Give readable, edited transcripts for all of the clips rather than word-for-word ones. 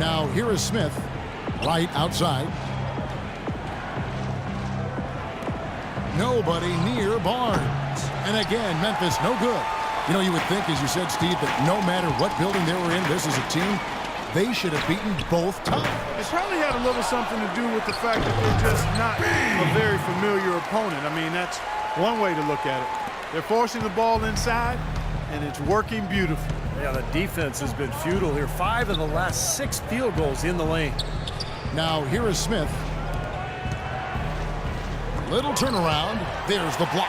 Now here is Smith, right outside. Nobody near Barnes. And again, Memphis no good. You know, you would think, as you said, Steve, that no matter what building they were in, this is a team, they should have beaten both times. It probably had a little something to do with the fact that they're just not a very familiar opponent. I mean, that's one way to look at it. They're forcing the ball inside, and it's working beautifully. Yeah, the defense has been futile here. 5 of the last 6 field goals in the lane. Now here is Smith. Little turnaround. There's the block.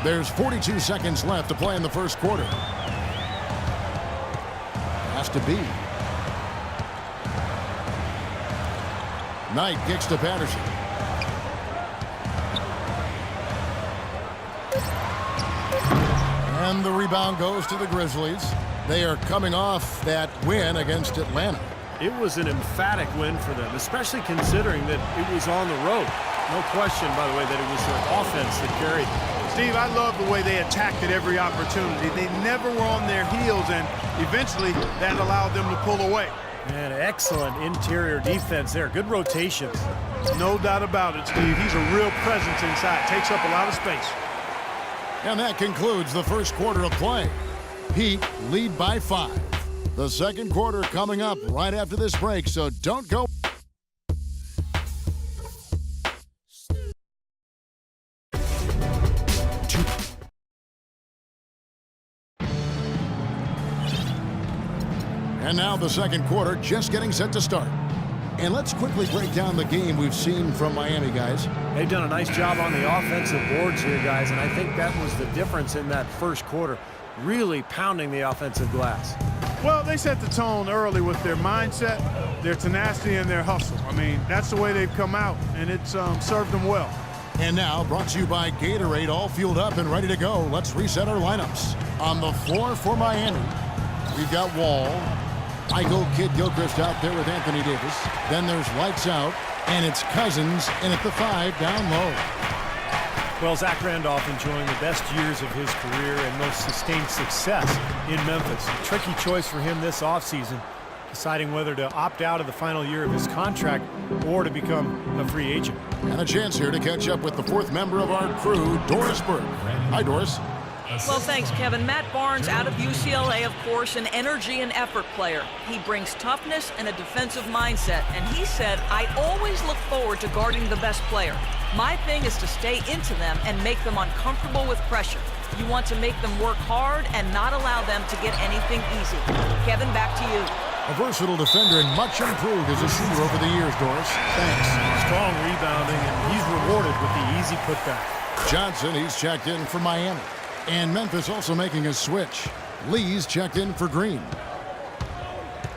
There's 42 seconds left to play in the first quarter. Has to be. Knight kicks to Patterson. And the rebound goes to the Grizzlies. They are coming off that win against Atlanta. It was an emphatic win for them, especially considering that it was on the road. No question, by the way, that it was their offense that carried them. Steve, I love the way they attacked at every opportunity. They never were on their heels, and eventually that allowed them to pull away. And excellent interior defense there. Good rotations. No doubt about it, Steve. He's a real presence inside. Takes up a lot of space. And that concludes the first quarter of play. Heat lead by 5. The second quarter coming up right after this break, so don't go. And now the second quarter just getting set to start. And let's quickly break down the game we've seen from Miami, guys. They've done a nice job on the offensive boards here, guys, and I think that was the difference in that first quarter. Really pounding the offensive glass. Well, they set the tone early with their mindset, their tenacity, and their hustle. I mean, that's the way they've come out, and it's served them well. And now, brought to you by Gatorade, all fueled up and ready to go. Let's reset our lineups. On the floor for Miami, we've got Wall, Eichel, Kid Gilchrist out there with Anthony Davis. Then there's lights out, and it's Cousins in at the 5 down low. Well, Zach Randolph enjoying the best years of his career and most sustained success in Memphis. A tricky choice for him this offseason, deciding whether to opt out of the final year of his contract or to become a free agent. And a chance here to catch up with the 4th member of our crew, Doris Burke. Hi, Doris. Well, thanks, Kevin. Matt Barnes out of UCLA, of course, an energy and effort player. He brings toughness and a defensive mindset, and he said, I always look forward to guarding the best player. My thing is to stay into them and make them uncomfortable with pressure. You want to make them work hard and not allow them to get anything easy. Kevin, back to you. A versatile defender and much improved as a shooter over the years, Doris. Thanks. Strong rebounding, and he's rewarded with the easy putback. Johnson, he's checked in for Miami. And Memphis also making a switch. Lee's checked in for Green.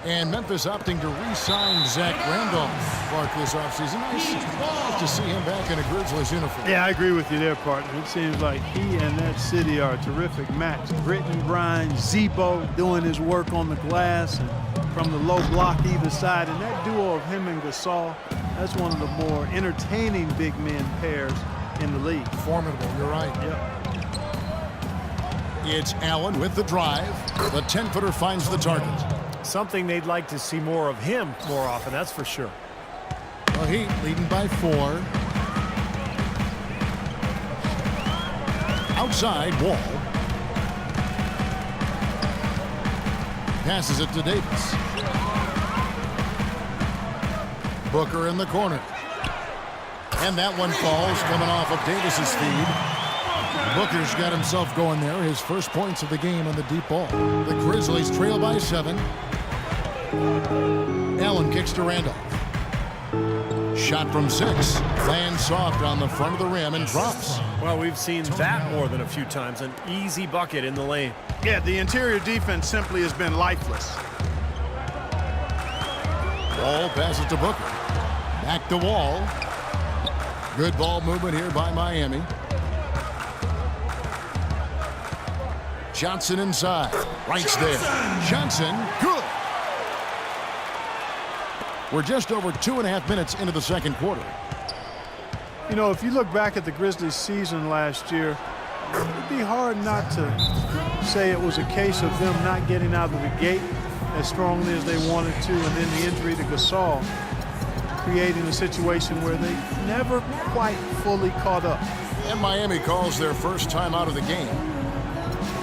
And Memphis opting to re-sign Zach Randolph, Clark, this offseason. Nice to see him back in a Grizzlies uniform. Yeah, I agree with you there, partner. It seems like he and that city are a terrific match. Grit and grind, Zebo doing his work on the glass and from the low block either side. And that duo of him and Gasol, that's one of the more entertaining big men pairs in the league. Formidable, you're right. Yep. It's Allen with the drive. The 10-footer finds the target. Something they'd like to see more of him more often, that's for sure. The Heat leading by 4. Outside, Wall. Passes it to Davis. Booker in the corner. And that one falls, coming off of Davis's feed. Booker's got himself going there. His first points of the game on the deep ball. The Grizzlies trail by 7. Allen kicks to Randolph. Shot from 6. Lands soft on the front of the rim and drops. Well, we've seen that more than a few times. An easy bucket in the lane. Yeah, the interior defense simply has been lifeless. Wall passes to Booker. Back to Wall. Good ball movement here by Miami. Johnson inside. Right's there. Johnson, good. We're just over 2.5 minutes into the second quarter. You know, if you look back at the Grizzlies season last year, it'd be hard not to say it was a case of them not getting out of the gate as strongly as they wanted to, and then the injury to Gasol creating a situation where they never quite fully caught up. And Miami calls their first time out of the game.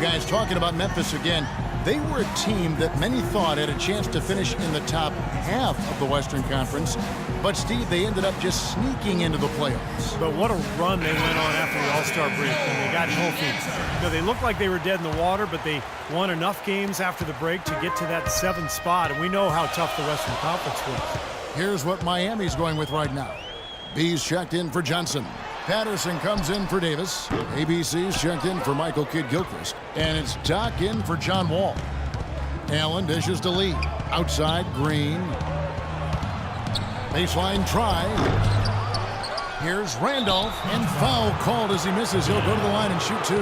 Guys, talking about Memphis again, they were a team that many thought had a chance to finish in the top half of the Western Conference. But, Steve, they ended up just sneaking into the playoffs. But what a run they went on after the All-Star break when they got healthy. You know, they looked like they were dead in the water, but they won enough games after the break to get to that 7th spot. And we know how tough the Western Conference was. Here's what Miami's going with right now. B's checked in for Johnson. Patterson comes in for Davis. ABC's checked in for Michael Kidd-Gilchrist. And it's Doc in for John Wall. Allen dishes to Lee. Outside, Green. Baseline try. Here's Randolph. And foul called as he misses. He'll go to the line and shoot 2.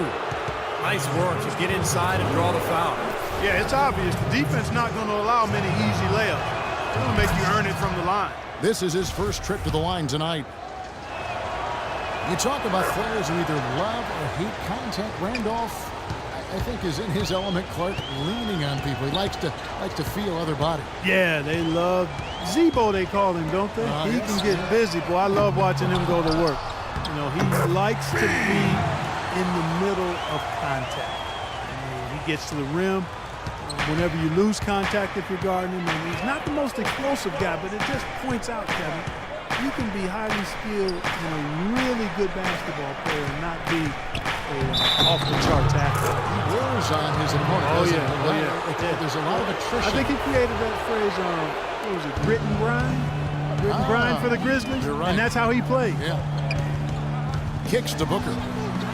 Nice work. Just get inside and draw the foul. Yeah, it's obvious. The defense not going to allow many easy layups. They're going to make you earn it from the line. This is his first trip to the line tonight. You talk about players who either love or hate contact. Randolph, I think, is in his element. Clark leaning on people. He likes to feel other bodies. Yeah, they love Zebo, they call him, don't they? He can get busy. Boy, I love watching him go to work. You know, he likes to be in the middle of contact. He gets to the rim. Whenever you lose contact, if you're guarding him, and he's not the most explosive guy, but it just points out, Kevin, you can be highly skilled and a really good basketball player and not be off-the-charts athlete. He wears on his opponent. Oh, yeah. There's a lot of attrition. I think he created that phrase, what was it, grit and grind? Grit and grind for the Grizzlies? You're right. And that's how he played. Yeah. Kicks to Booker.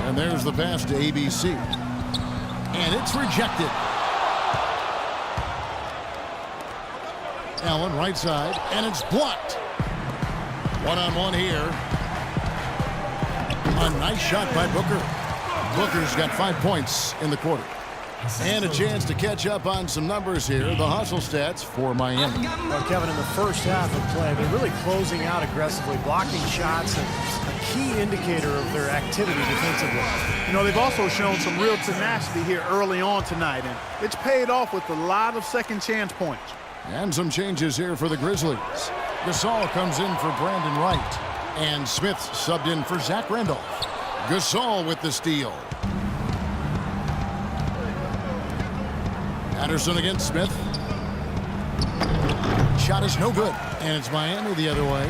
And there's the pass to ABC. And it's rejected. Allen right side, and it's blocked. One-on-one here. A nice shot by Booker. Booker's got 5 points in the quarter. And a chance to catch up on some numbers here. The hustle stats for Miami. Well, Kevin, in the first half of play, they're really closing out aggressively, blocking shots, and a key indicator of their activity defensively. You know, they've also shown some real tenacity here early on tonight, and it's paid off with a lot of second chance points. And some changes here for the Grizzlies. Gasol comes in for Brandon Wright. And Smith subbed in for Zach Randolph. Gasol with the steal. Patterson against Smith. Shot is no good. And it's Miami the other way.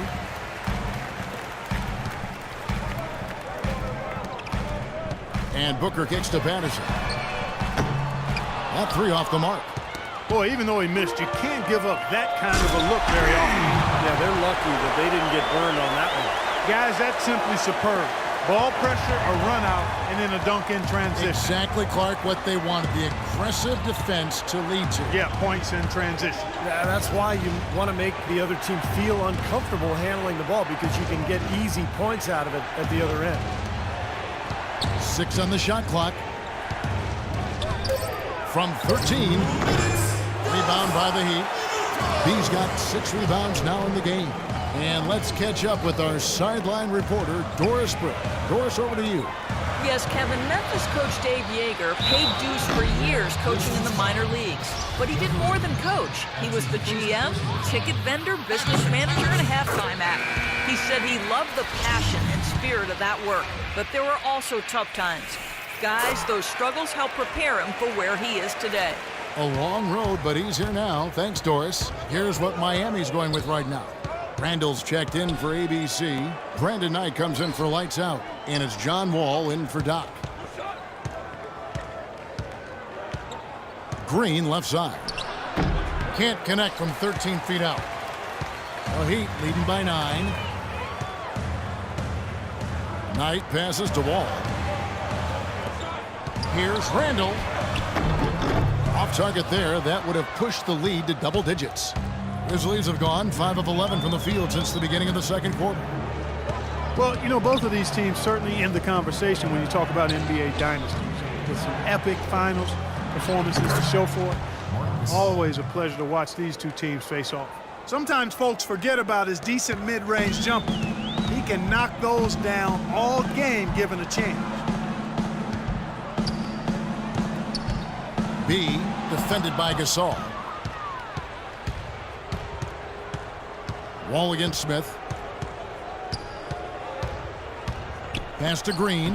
And Booker kicks to Patterson. That 3 off the mark. Boy, even though he missed, you can't give up that kind of a look very often. Yeah, they're lucky that they didn't get burned on that one. Guys, that's simply superb. Ball pressure, a run out, and then a dunk in transition. Exactly, Clark, what they wanted. The aggressive defense to lead to. Yeah, points in transition. Yeah, that's why you want to make the other team feel uncomfortable handling the ball, because you can get easy points out of it at the other end. 6 on the shot clock. From 13. Rebound by the Heat. B's got 6 rebounds now in the game. And let's catch up with our sideline reporter, Doris Britt. Doris, over to you. Yes, Kevin, Memphis coach Dave Yeager paid dues for years coaching in the minor leagues. But he did more than coach. He was the GM, ticket vendor, business manager, and halftime act. He said he loved the passion and spirit of that work. But there were also tough times. Guys, those struggles helped prepare him for where he is today. A long road, but he's here now. Thanks, Doris. Here's what Miami's going with right now. Randall's checked in for ABC. Brandon Knight comes in for lights out. And it's John Wall in for Doc. Green left side. Can't connect from 13 feet out. The Heat leading by 9. Knight passes to Wall. Here's Randall. Off target there. That would have pushed the lead to double digits. Grizzlies have gone 5 of 11 from the field since the beginning of the second quarter. Well, you know, both of these teams certainly in the conversation when you talk about NBA dynasties. With some epic finals performances to show for it. Always a pleasure to watch these two teams face off. Sometimes folks forget about his decent mid-range jumper. He can knock those down all game given a chance. B, defended by Gasol. Wall against Smith. Pass to Green.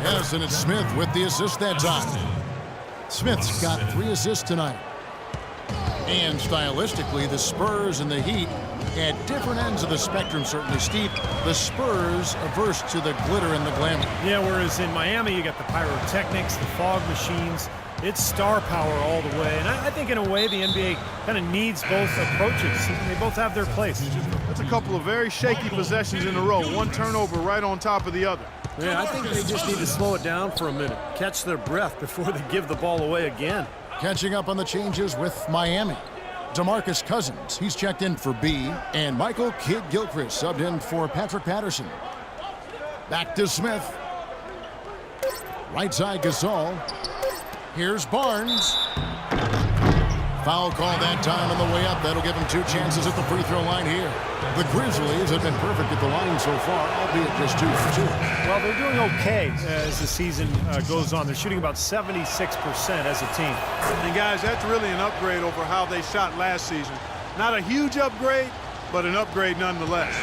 Yes, and it's Smith with the assist that time. Smith's got 3 assists tonight. And stylistically, the Spurs and the Heat at different ends of the spectrum, certainly, Steve. The Spurs averse to the glitter and the glamour. Yeah, whereas in Miami, you got the pyrotechnics, the fog machines. It's star power all the way. And I think in a way the NBA kind of needs both approaches. They both have their place. That's a couple of very shaky possessions in a row. One turnover right on top of the other. Yeah, I think they just need to slow it down for a minute. Catch their breath before they give the ball away again. Catching up on the changes with Miami. DeMarcus Cousins, he's checked in for B. And Michael Kidd-Gilchrist subbed in for Patrick Patterson. Back to Smith. Right side Gasol. Here's Barnes. Foul call that time on the way up. That'll give him 2 chances at the free throw line here. The Grizzlies have been perfect at the line so far, albeit just 2 for 2. Well, they're doing okay as the season goes on. They're shooting about 76% as a team. And guys, that's really an upgrade over how they shot last season. Not a huge upgrade, but an upgrade nonetheless.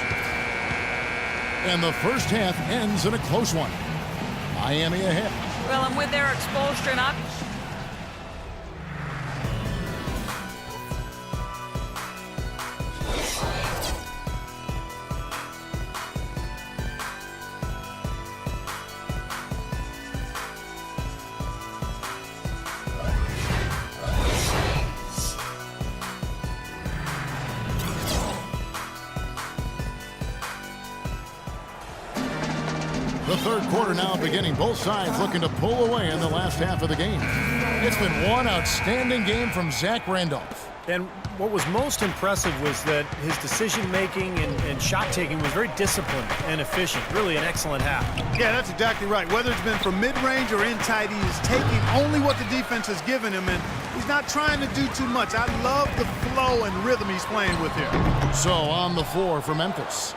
And the first half ends in a close one. Miami ahead. Well, and with their expulsion up, The third quarter now beginning. Both sides looking to pull away in the last half of the game. It's been one outstanding game from Zach Randolph. And what was most impressive was that his decision-making and shot-taking was very disciplined and efficient. Really an excellent half. Yeah, that's exactly right. Whether it's been from mid-range or inside, he is taking only what the defense has given him, and he's not trying to do too much. I love the flow and rhythm he's playing with here. So on the floor for Memphis,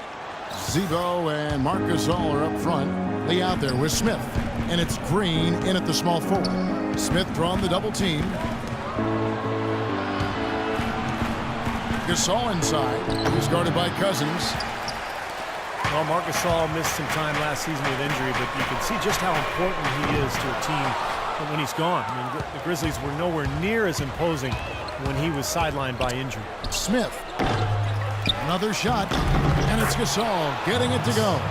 Zebo and Marcus Gasol are up front. Lee out there with Smith. And it's Green in at the small forward. Smith drawn the double team. Gasol inside. He's guarded by Cousins. Well, Marcus Gasol missed some time last season with injury, but you can see just how important he is to a team when he's gone. I mean, the Grizzlies were nowhere near as imposing when he was sidelined by injury. Smith. Another shot, and it's Gasol getting it to go.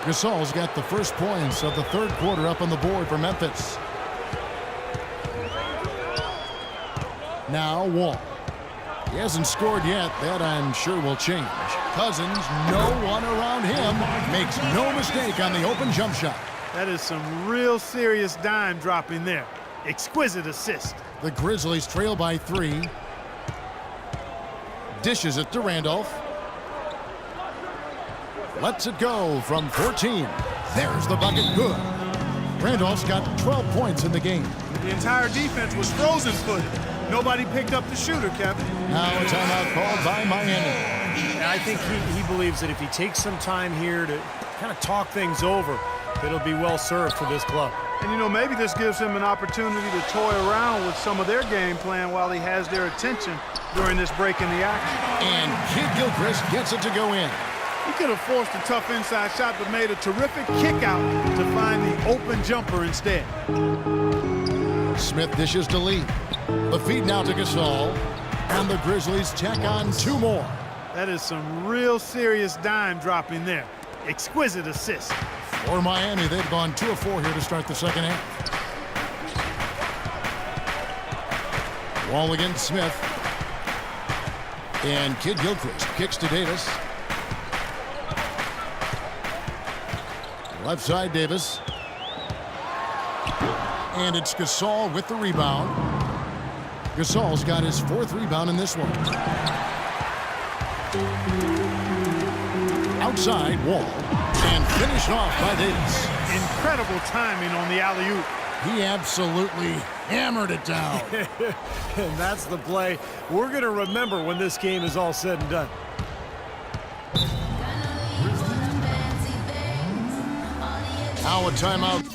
Gasol's got the first points of the third quarter up on the board for Memphis. Now Wall. He hasn't scored yet. That I'm sure will change. Cousins, no one around him. Makes no mistake on the open jump shot. That is some real serious dime dropping there. Exquisite assist. The Grizzlies trail by 3. Dishes it to Randolph. Lets it go from 14. There's the bucket, good. Randolph's got 12 points in the game. The entire defense was frozen-footed. Nobody picked up the shooter, Kevin. Now a timeout called by Miami. And I think he believes that if he takes some time here to kind of talk things over, it'll be well served for this club. And, you know, maybe this gives him an opportunity to toy around with some of their game plan while he has their attention during this break in the action. And Kidd-Gilchrist gets it to go in. He could have forced a tough inside shot, but made a terrific kick out to find the open jumper instead. Smith dishes to Lee. The feed now to Gasol. And the Grizzlies tack on 2 more. That is some real serious dime dropping there. Exquisite assist. For Miami, they've gone 2 of 4 here to start the second half. Wall against Smith. And Kidd-Gilchrist kicks to Davis. Left side, Davis. And it's Gasol with the rebound. Gasol's got his 4th rebound in this one. Outside, Wall. And finished off by Davis. Incredible timing on the alley-oop. He absolutely hammered it down. And that's the play we're going to remember when this game is all said and done. Now a timeout